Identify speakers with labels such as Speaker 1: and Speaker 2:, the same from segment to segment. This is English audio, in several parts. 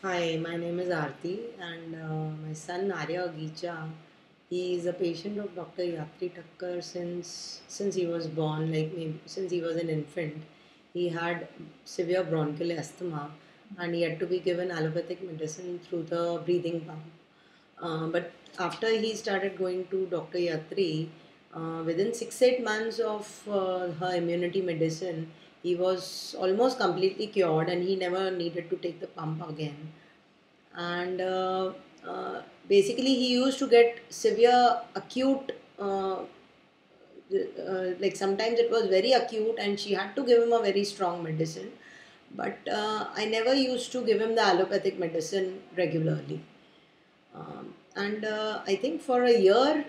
Speaker 1: Hi, my name is Aarti, and my son Arya Agicha, he is a patient of Dr. Yatri Thakkar since he was born, like maybe since he was an infant. He had severe bronchial asthma, and he had to be given allopathic medicine through the breathing pump. But after he started going to Dr. Yatri, within 6 8 months of her immunity medicine, he was almost completely cured, and he never needed to take the pump again. And basically he used to get severe acute like sometimes it was very acute and she had to give him a very strong medicine, but I never used to give him the allopathic medicine regularly. And I think for a year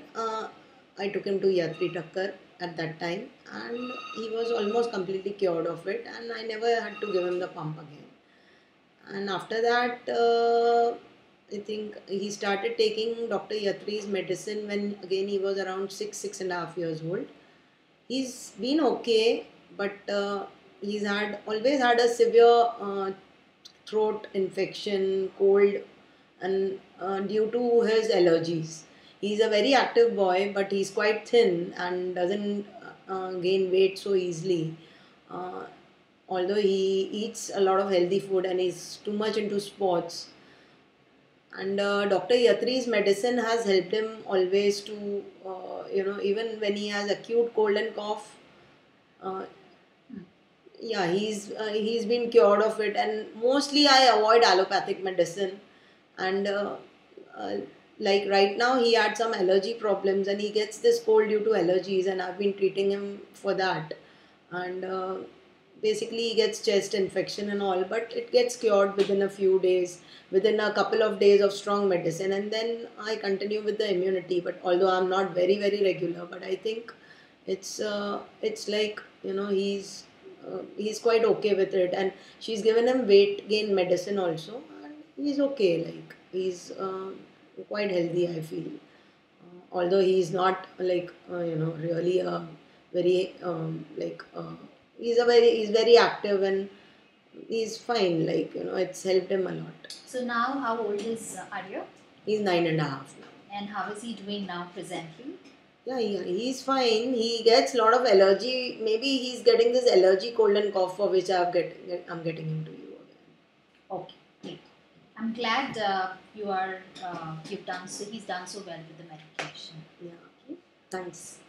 Speaker 1: I took him to Yatri Thakkar at that time, and he was almost completely cured of it, and I never had to give him the pump again. And after that, I think he started taking Dr. Yatri's medicine when again he was around 6 and a half years old. He's been okay, but he's had always had a severe throat infection, cold, and due to his allergies. He's a very active boy, but he's quite thin and doesn't gain weight so easily. Uh, Although he eats a lot of healthy food and is too much into sports, and Dr. Yatri's medicine has helped him always to even when he has acute cold and cough, uh, yeah, he's been cured of it. And mostly I avoid allopathic medicine. And uh, like right now he had some allergy problems and he gets this cold due to allergies, and I've been treating him for that. And basically he gets chest infection and all, but it gets cured within a few days, within a couple of days of strong medicine, and then I continue with the immunity. But although I'm not very regular, but I think it's like he's quite okay with it. And she's given him weight gain medicine also, and he's okay. Like he's quite healthy, I feel. Although he's not like really a very he's very active, and he's fine. Like it's helped him a lot.
Speaker 2: So now, how old is Arya?
Speaker 1: He's 9 and a half now.
Speaker 2: And how is he doing now presently?
Speaker 1: Yeah, he's fine. He gets a lot of allergy. Maybe he's getting this allergy, cold and cough, for which I'm getting him to you again.
Speaker 2: Okay, great. I'm glad you've done so. He's done so well with the medication.
Speaker 1: Yeah. Thanks.